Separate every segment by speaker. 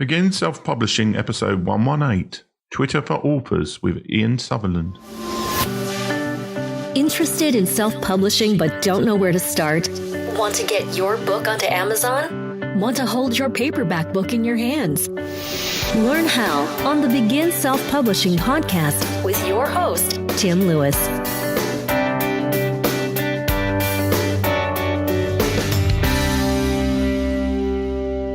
Speaker 1: Begin Self-Publishing Episode 118, Twitter for Authors with Ian Sutherland.
Speaker 2: Interested in self-publishing but don't know where to start? Want to get your book onto Amazon? Want to hold your paperback book in your hands? Learn how on the Begin Self-Publishing podcast with your host, Tim Lewis.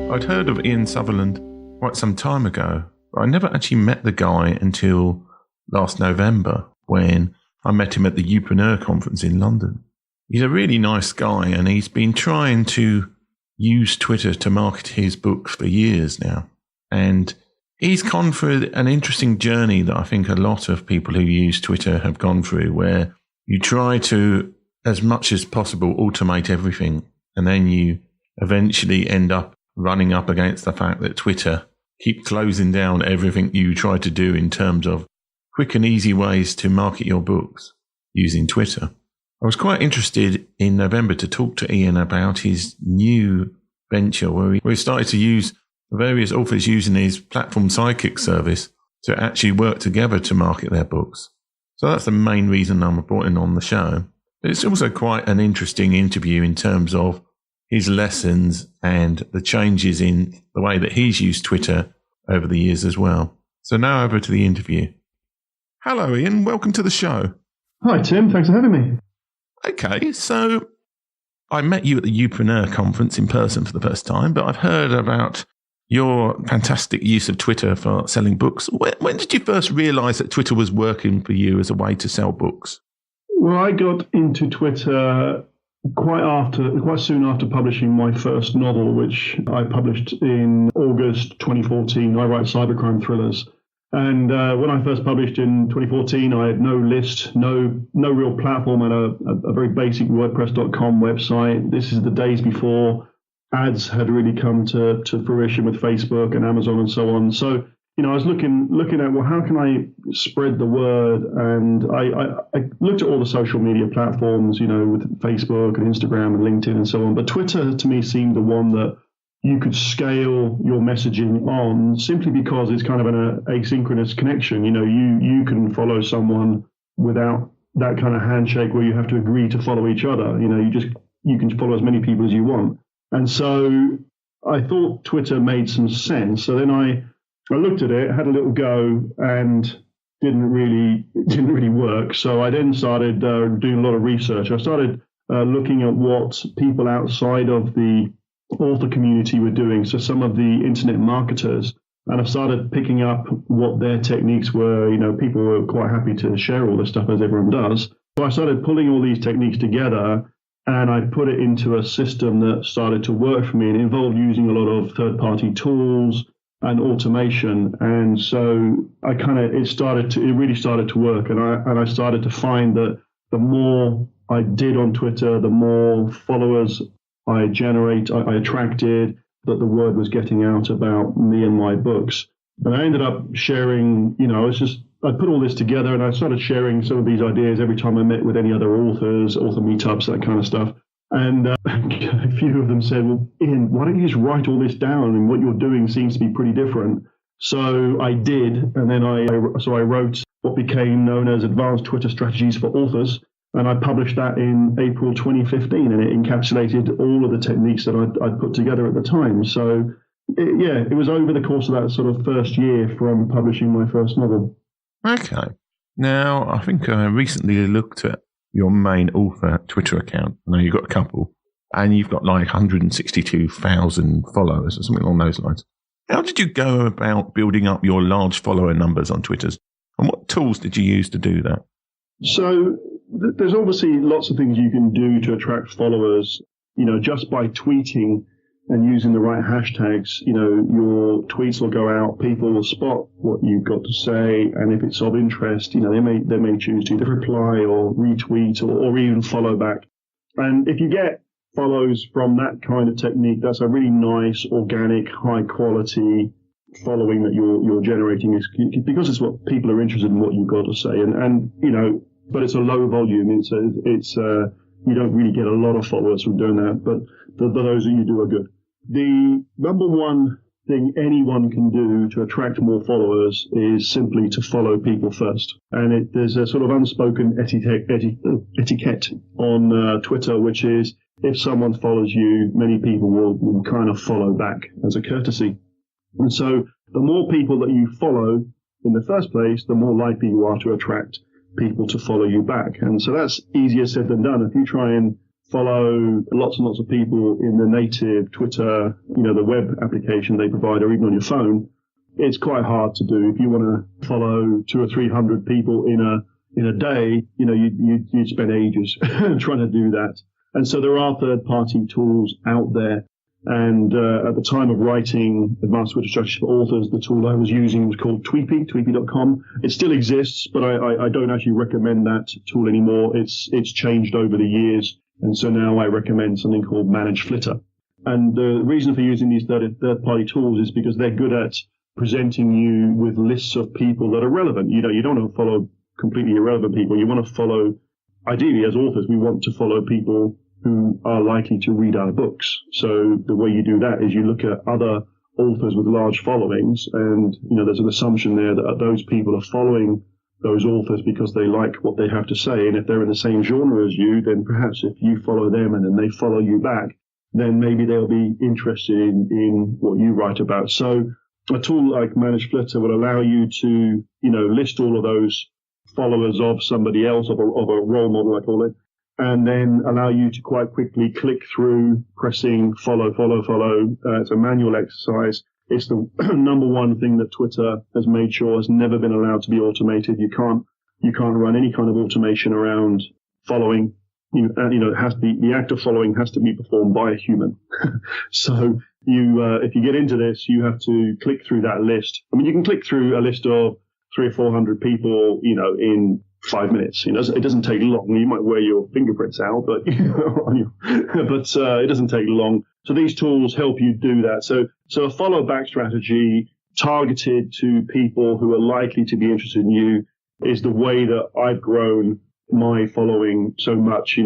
Speaker 1: I'd heard of Ian Sutherland quite some time ago, but I never actually met the guy until last November when I met him at the Youpreneur conference in London. He's a really nice guy, and he's been trying to use Twitter to market his books for years now. And he's gone through an interesting journey that I think a lot of people who use Twitter have gone through, where you try to, as much as possible, automate everything, and then you eventually end up running up against the fact that Twitter keep closing down everything you try to do in terms of quick and easy ways to market your books using Twitter. I was quite interested in November to talk to Ian about his new venture where he started to use various authors using his platform Sidekick service to actually work together to market their books. So that's the main reason I'm brought in on the show. But it's also quite an interesting interview in terms of his lessons and the changes in the way that he's used Twitter over the years as well. So now over to the interview. Hello, Ian. Welcome to the show.
Speaker 3: Hi, Tim. Thanks for having me.
Speaker 1: Okay, so I met you at the Youpreneur conference in person for the first time, but I've heard about your fantastic use of Twitter for selling books. When did you first realize that Twitter was working for you as a way to sell books?
Speaker 3: Well, I got into Twitter quite soon after publishing my first novel, which I published in August 2014. I write cybercrime thrillers. And when I first published in 2014, I had no list, no real platform, and a very basic WordPress.com website. This is the days before ads had really come to fruition with Facebook and Amazon and so on. So, I was looking at, well, how can I spread the word? And I looked at all the social media platforms, with Facebook and Instagram and LinkedIn and so on. But Twitter, to me, seemed the one that you could scale your messaging on simply because it's kind of an asynchronous connection. You can follow someone without that kind of handshake where you have to agree to follow each other. You can follow as many people as you want. And so I thought Twitter made some sense. So then I looked at it, had a little go, and didn't really work. So I then started doing a lot of research. I started looking at what people outside of the author community were doing. So some of the internet marketers, and I started picking up what their techniques were. People were quite happy to share all this stuff, as everyone does. So I started pulling all these techniques together, and I put it into a system that started to work for me. It involved using a lot of third-party tools and automation, and so it really started to work, and I started to find that the more I did on Twitter, the more followers I attracted, that the word was getting out about me and my books. And I ended up sharing, I put all this together, and I started sharing some of these ideas every time I met with any other authors, author meetups, that kind of stuff. And a few of them said, well, Ian, why don't you just write all this down? And what you're doing seems to be pretty different. So I did. And then I wrote what became known as Advanced Twitter Strategies for Authors. And I published that in April 2015. And it encapsulated all of the techniques that I'd put together at the time. So, it was over the course of that sort of first year from publishing my first novel.
Speaker 1: Okay. Now, I think I recently looked at your main author Twitter account. I know you've got a couple, and you've got like 162,000 followers or something along those lines. How did you go about building up your large follower numbers on Twitter? And what tools did you use to do that?
Speaker 3: So there's obviously lots of things you can do to attract followers, just by tweeting and using the right hashtags. Your tweets will go out, people will spot what you've got to say, and if it's of interest, they may choose to either reply or retweet or even follow back. And if you get follows from that kind of technique, that's a really nice, organic, high quality following that you're generating, because it's what people are interested in, what you've got to say. And but it's a low volume. It's you don't really get a lot of followers from doing that, but those that you do are good. The number one thing anyone can do to attract more followers is simply to follow people first. And there's a sort of unspoken etiquette on Twitter, which is if someone follows you, many people will kind of follow back as a courtesy. And so the more people that you follow in the first place, the more likely you are to attract people to follow you back. And so that's easier said than done. If you try and follow lots and lots of people in the native Twitter, the web application they provide, or even on your phone, it's quite hard to do. If you want to follow 200 or 300 people in a day, you'd spend ages trying to do that. And so there are third-party tools out there. And at the time of writing Advanced Twitter Strategies for Authors, the tool I was using was called Tweepy.com. It still exists, but I don't actually recommend that tool anymore. It's changed over the years. And so now I recommend something called Manage Flitter. And the reason for using these third-party tools is because they're good at presenting you with lists of people that are relevant. You don't want to follow completely irrelevant people. You want to follow, ideally as authors, we want to follow people who are likely to read our books. So the way you do that is you look at other authors with large followings, and there's an assumption there that those people are following those authors because they like what they have to say. And if they're in the same genre as you, then perhaps if you follow them and then they follow you back, then maybe they'll be interested in what you write about. So a tool like Manage Flitter will allow you to, list all of those followers of somebody else, of a role model, I call it, and then allow you to quite quickly click through pressing follow. It's a manual exercise. It's the number one thing that Twitter has made sure has never been allowed to be automated. You can't run any kind of automation around following. It has to be, the act of following has to be performed by a human. So if you get into this, you have to click through that list. I mean, you can click through a list of 300 or 400 people, in 5 minutes. It doesn't take long. You might wear your fingerprints out, but it doesn't take long. So these tools help you do that. So a follow back strategy targeted to people who are likely to be interested in you is the way that I've grown my following so much,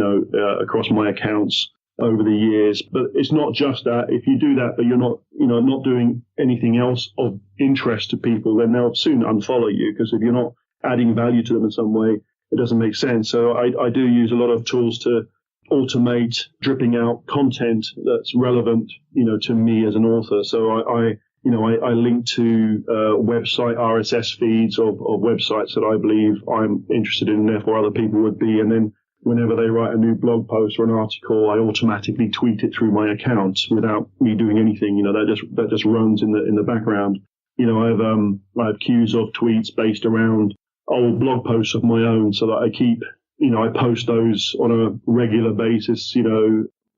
Speaker 3: across my accounts over the years. But it's not just that. If you do that, but you're not doing anything else of interest to people, then they'll soon unfollow you, because if you're not adding value to them in some way, it doesn't make sense. So I do use a lot of tools to automate dripping out content that's relevant, to me as an author. So I link to website RSS feeds of websites that I believe I'm interested in, and therefore other people would be. And then whenever they write a new blog post or an article, I automatically tweet it through my account without me doing anything. That just runs in the background. I have queues of tweets based around old blog posts of my own, so that I keep, I post those on a regular basis,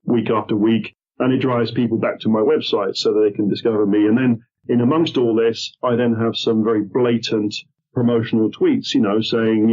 Speaker 3: week after week, and it drives people back to my website so that they can discover me. And then in amongst all this, I then have some very blatant promotional tweets, saying,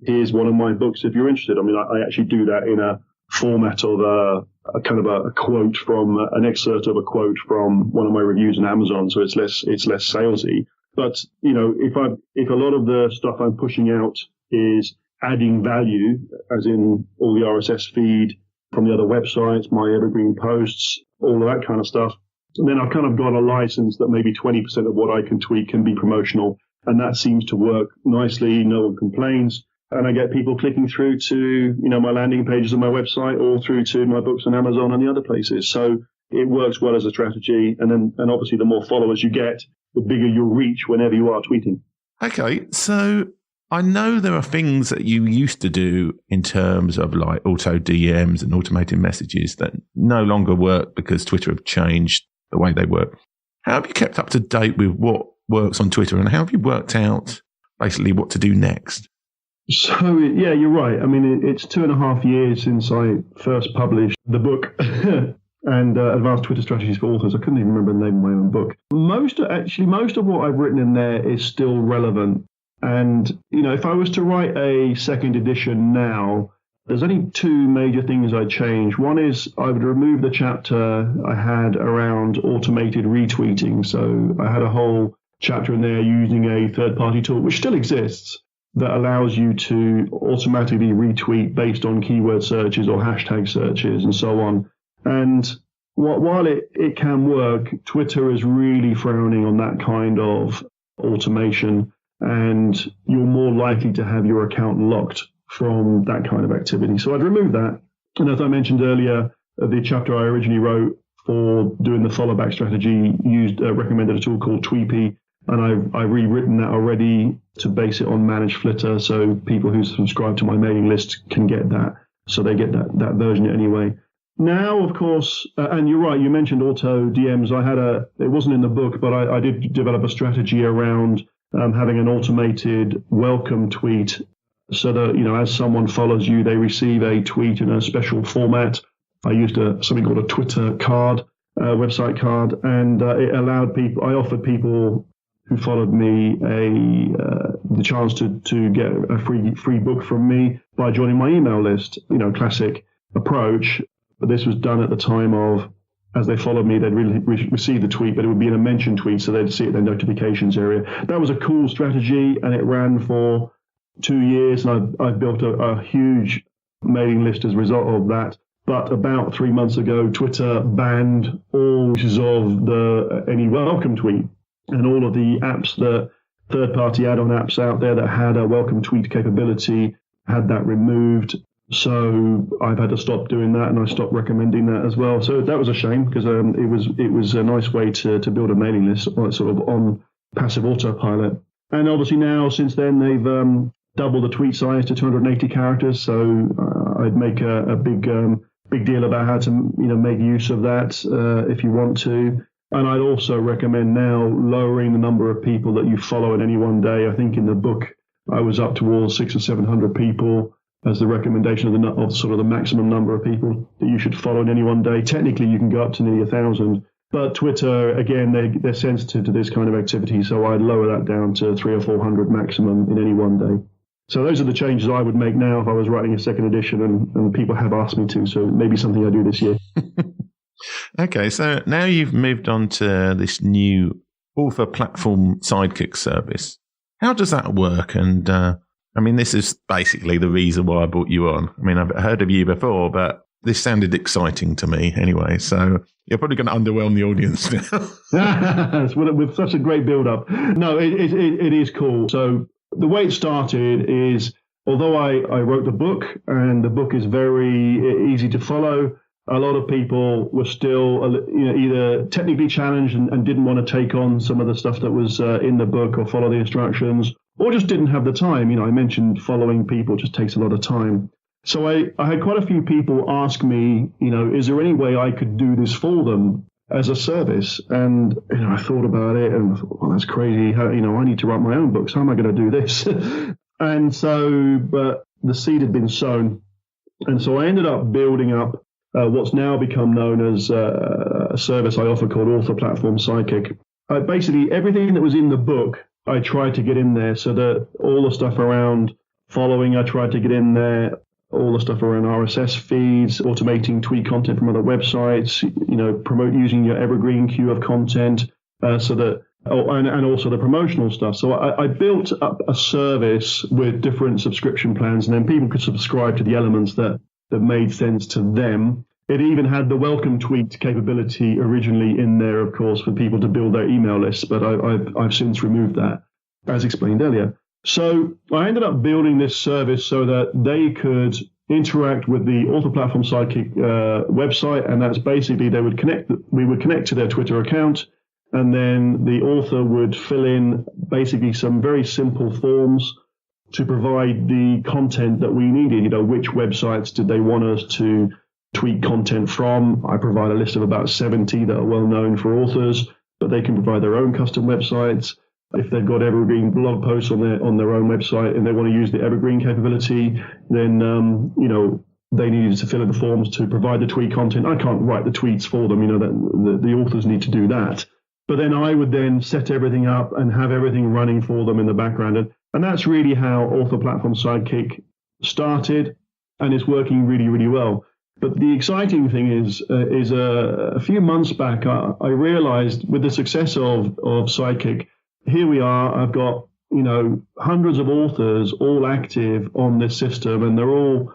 Speaker 3: here's one of my books if you're interested. I mean, I actually do that in a format of a kind of a quote from an excerpt of a quote from one of my reviews on Amazon, so it's less salesy. But if a lot of the stuff I'm pushing out is adding value, as in all the RSS feed from the other websites, my evergreen posts, all of that kind of stuff, then I've kind of got a license that maybe 20% of what I can tweet can be promotional, and that seems to work nicely. No one complains. And I get people clicking through to, my landing pages on my website, or through to my books on Amazon and the other places. So it works well as a strategy. And obviously the more followers you get, the bigger your reach whenever you are tweeting.
Speaker 1: Okay. So I know there are things that you used to do in terms of like auto DMs and automated messages that no longer work because Twitter have changed the way they work. How have you kept up to date with what works on Twitter, and how have you worked out basically what to do next?
Speaker 3: So, yeah, you're right. I mean, it's 2.5 years since I first published the book and Advanced Twitter Strategies for Authors. I couldn't even remember the name of my own book. Most of what I've written in there is still relevant. And, if I was to write a second edition now, there's only two major things I'd change. One is I would remove the chapter I had around automated retweeting. So I had a whole chapter in there using a third-party tool, which still exists, that allows you to automatically retweet based on keyword searches or hashtag searches and so on. And while it can work, Twitter is really frowning on that kind of automation, and you're more likely to have your account locked from that kind of activity. So I'd remove that. And as I mentioned earlier, the chapter I originally wrote for doing the follow back strategy recommended a tool called Tweepy, and I've rewritten that already to base it on Managed Flitter, so people who subscribe to my mailing list can get that. So they get that version anyway. Now, of course, and you're right, you mentioned auto DMs. It wasn't in the book, but I did develop a strategy around having an automated welcome tweet, so that, as someone follows you, they receive a tweet in a special format. I used something called a Twitter card, website card, and it allowed people, I offered people who followed me the chance to get a free book from me by joining my email list. Classic approach. But this was done at the time of, as they followed me, they'd really receive the tweet, but it would be in a mentioned tweet, so they'd see it in their notifications area. That was a cool strategy, and it ran for 2 years, and I've built a huge mailing list as a result of that. But about 3 months ago, Twitter banned all uses of any welcome tweet, and all of the apps, the third-party add-on apps out there that had a welcome tweet capability had that removed. So I've had to stop doing that, and I stopped recommending that as well. So that was a shame, because it was a nice way to build a mailing list sort of on passive autopilot. And obviously now, since then, they've doubled the tweet size to 280 characters. So I'd make a big deal about how to make use of that if you want to. And I'd also recommend now lowering the number of people that you follow in any one day. I think in the book I was up towards 600 or 700 people as the recommendation of sort of the maximum number of people that you should follow in any one day. Technically, you can go up to nearly 1,000. But Twitter, again, they're sensitive to this kind of activity, so I'd lower that down to 300 or 400 maximum in any one day. So those are the changes I would make now if I was writing a second edition, and people have asked me to, so maybe something I do this year.
Speaker 1: Okay, so now you've moved on to this new author platform Sidekick service. How does that work? And this is basically the reason why I brought you on. I've heard of you before, but this sounded exciting to me anyway. So you're probably going to underwhelm the audience now.
Speaker 3: With such a great build-up. No, it is cool. So the way it started is, although I wrote the book, and the book is very easy to follow, a lot of people were still either technically challenged and didn't want to take on some of the stuff that was in the book or follow the instructions, or just didn't have the time. I mentioned following people just takes a lot of time. So I had quite a few people ask me, is there any way I could do this for them as a service? And I thought about it, and I thought, well, that's crazy. How, I need to write my own books. How am I going to do this? And so, but the seed had been sown, and so I ended up building up what's now become known as a service I offer called Author Platform Sidekick. Basically, everything that was in the book, I tried to get in there, so that all the stuff around following, I tried to get in there, all the stuff around RSS feeds, automating tweet content from other websites, promote using your evergreen queue of content, and also the promotional stuff. So I built up a service with different subscription plans, and then people could subscribe to the elements that made sense to them. It even had the welcome tweet capability originally in there, of course, for people to build their email lists, but I've since removed that, as explained earlier. So I ended up building this service so that they could interact with the Author Platform Sidekick website, and that's basically we would connect to their Twitter account, and then the author would fill in basically some very simple forms to provide the content that we needed. Which websites did they want us to tweet content from? I provide a list of about 70 that are well known for authors, but they can provide their own custom websites. If they've got evergreen blog posts on their own website and they want to use the evergreen capability, then they needed to fill in the forms to provide the tweet content. I can't write the tweets for them. The authors need to do that. But then I would then set everything up and have everything running for them in the background. And that's really how Author Platform Sidekick started, and it's working really, really well. But the exciting thing is a few months back, I realized with the success of Sidekick, here we are, I've got, hundreds of authors all active on this system, and they're all,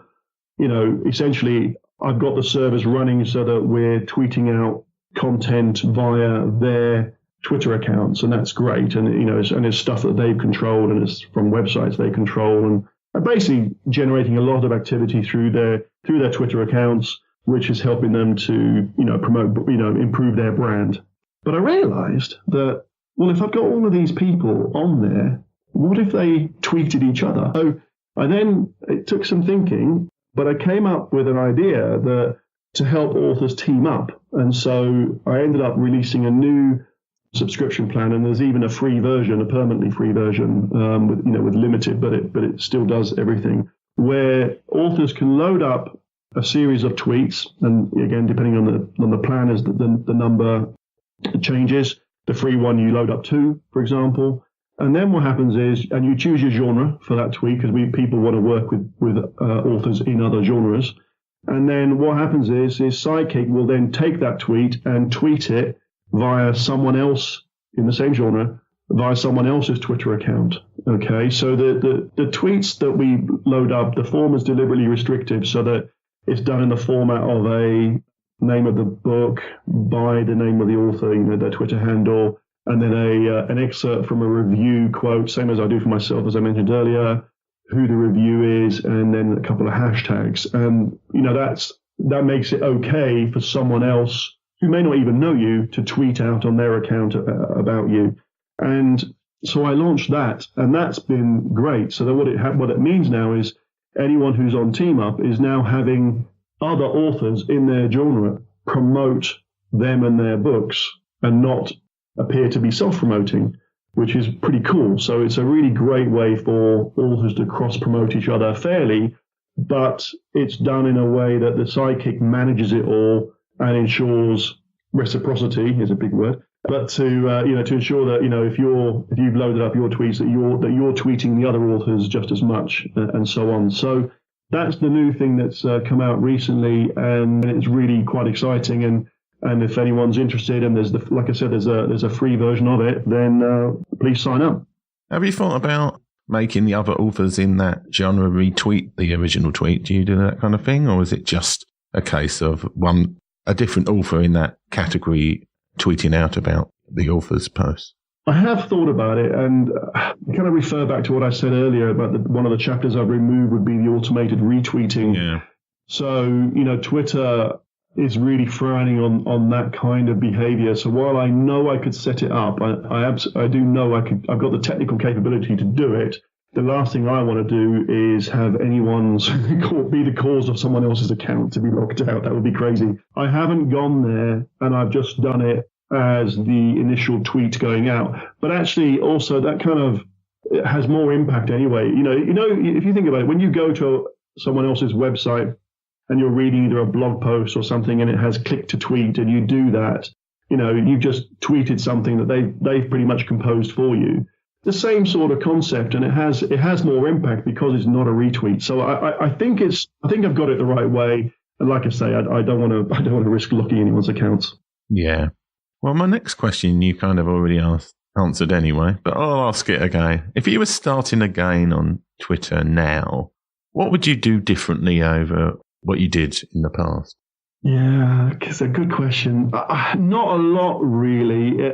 Speaker 3: essentially I've got the servers running so that we're tweeting out content via their Twitter accounts, and that's great. And it's stuff that they've controlled, and it's from websites they control, and basically generating a lot of activity through their Twitter accounts, which is helping them to promote, improve their brand. But I realized that, well, if I've got all of these people on there, what if they tweeted each other? So it took some thinking, but I came up with an idea that to help authors team up. And so I ended up releasing a new subscription plan, and there's even a free version, a permanently free version, with limited, but it still does everything, where authors can load up a series of tweets, and again, depending on the plan, as the number changes. The free one you load up 2, for example, and then what happens is, and you choose your genre for that tweet, because people want to work with authors in other genres. And then what happens is Sidekick will then take that tweet and tweet it via someone else in the same genre, via someone else's Twitter account. Okay, so the tweets that we load up, the form is deliberately restrictive so that it's done in the format of a name of the book, by the name of the author, their Twitter handle, and then an excerpt from a review quote, same as I do for myself, as I mentioned earlier, who the review is, and then a couple of hashtags. And that makes it okay for someone else who may not even know you to tweet out on their account about you. And so I launched that, and that's been great. So that what it means now is anyone who's on TeamUp is now having other authors in their genre promote them and their books, and not appear to be self-promoting, which is pretty cool. So it's a really great way for authors to cross-promote each other fairly, but it's done in a way that the Sidekick manages it all and ensures reciprocity is a big word, but to ensure that if you've loaded up your tweets, that you're tweeting the other authors just as much, and so on. So that's the new thing that's come out recently, and it's really quite exciting. And if anyone's interested, and like I said, there's a free version of it, then please sign up.
Speaker 1: Have you thought about making the other authors in that genre retweet the original tweet? Do you do that kind of thing, or is it just a case of a different author in that category tweeting out about the author's post?
Speaker 3: I have thought about it, and I kind of refer back to what I said earlier about one of the chapters I've removed would be the automated retweeting.
Speaker 1: Yeah.
Speaker 3: So, Twitter is really frowning on that kind of behavior. So while I know I could set it up, I do know I've got the technical capability to do it. The last thing I want to do is have anyone's be the cause of someone else's account to be locked out. That would be crazy. I haven't gone there, and I've just done it as the initial tweet going out. But actually, also that kind of it has more impact anyway. If you think about it, when you go to someone else's website and you're reading either a blog post or something, and it has click to tweet, and you do that, you've just tweeted something that they've pretty much composed for you. The same sort of concept, and it has more impact because it's not a retweet. So I think I've got it the right way. And like I say, I don't want to risk locking anyone's accounts.
Speaker 1: Yeah. Well, my next question you kind of already answered anyway, but I'll ask it again. If you were starting again on Twitter now, what would you do differently over what you did in the past?
Speaker 3: Yeah, it's a good question. Not a lot, really.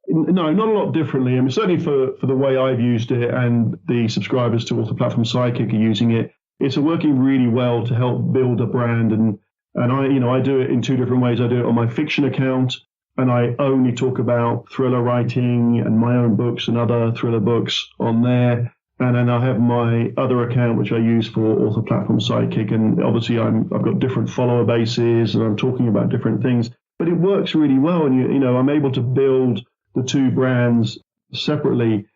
Speaker 3: No, not a lot differently. I mean, certainly for the way I've used it, and the subscribers to author platform Sidekick are using it, it's working really well to help build a brand. And I do it in 2 different ways. I do it on my fiction account, and I only talk about thriller writing and my own books and other thriller books on there. And then I have my other account, which I use for author platform Sidekick. And obviously I've got different follower bases, and I'm talking about different things, but it works really well. And, I'm able to build the 2 brands separately.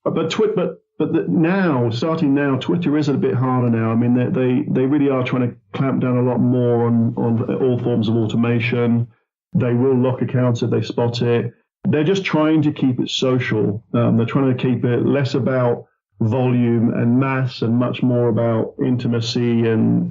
Speaker 3: But starting now, Twitter is a bit harder now. I mean, they really are trying to clamp down a lot more on all forms of automation. They will lock accounts if they spot it. They're just trying to keep it social. They're trying to keep it less about volume and mass, and much more about intimacy and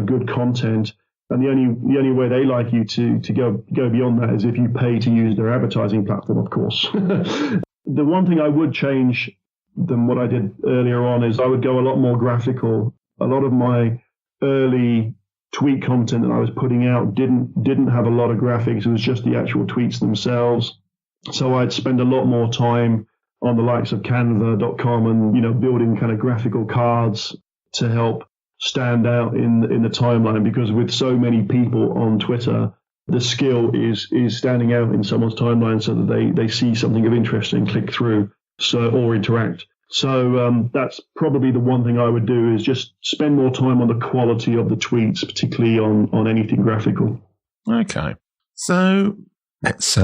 Speaker 3: good content. And the only way they like you to go beyond that is if you pay to use their advertising platform, of course. The one thing I would change than what I did earlier on is I would go a lot more graphical. A lot of my early tweet content that I was putting out didn't have a lot of graphics. It was just the actual tweets themselves. So I'd spend a lot more time on the likes of Canva.com and, building kind of graphical cards to help stand out in the timeline, because with so many people on Twitter, the skill is standing out in someone's timeline so that they see something of interest and click through or interact. So that's probably the one thing I would do, is just spend more time on the quality of the tweets, particularly on anything graphical.
Speaker 1: Okay. So let's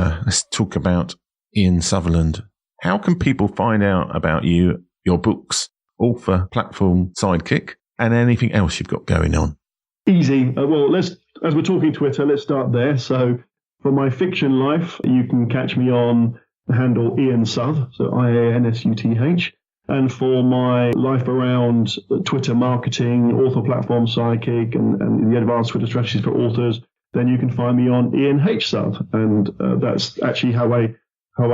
Speaker 1: talk about Ian Sutherland. How can people find out about you, your books, author, platform, Sidekick, and anything else you've got going on? Easy.
Speaker 3: Well, as we're talking Twitter, let's start there. So for my fiction life, you can catch me on the handle Ian Suth, so IANSUTH. And for my life around Twitter marketing, author platform Sidekick, and the advanced Twitter strategies for authors, then you can find me on Ian H. Suth. And that's actually how I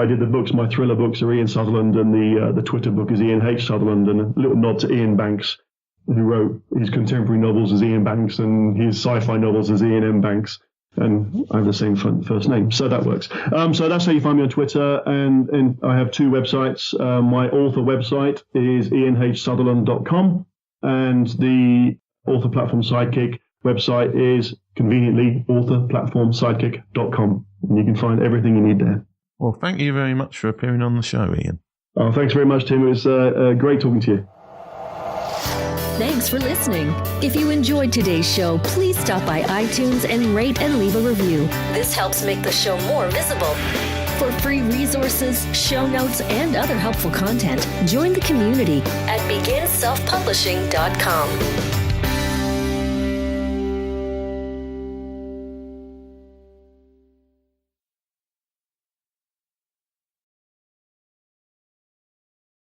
Speaker 3: did the books. My thriller books are Ian Sutherland, and the Twitter book is Ian H. Sutherland, and a little nod to Ian Banks, who wrote his contemporary novels as Ian Banks and his sci-fi novels as Ian M. Banks. And I have the same first name, so that works. So that's how you find me on Twitter, and I have two websites. My author website is ianhsutherland.com, and the author platform Sidekick website is conveniently authorplatformsidekick.com. And you can find everything you need there.
Speaker 1: Well, thank you very much for appearing on the show, Ian.
Speaker 3: Oh, thanks very much, Tim. It was great talking to you.
Speaker 2: Thanks for listening. If you enjoyed today's show, please stop by iTunes and rate and leave a review. This helps make the show more visible. For free resources, show notes, and other helpful content, join the community at beginselfpublishing.com.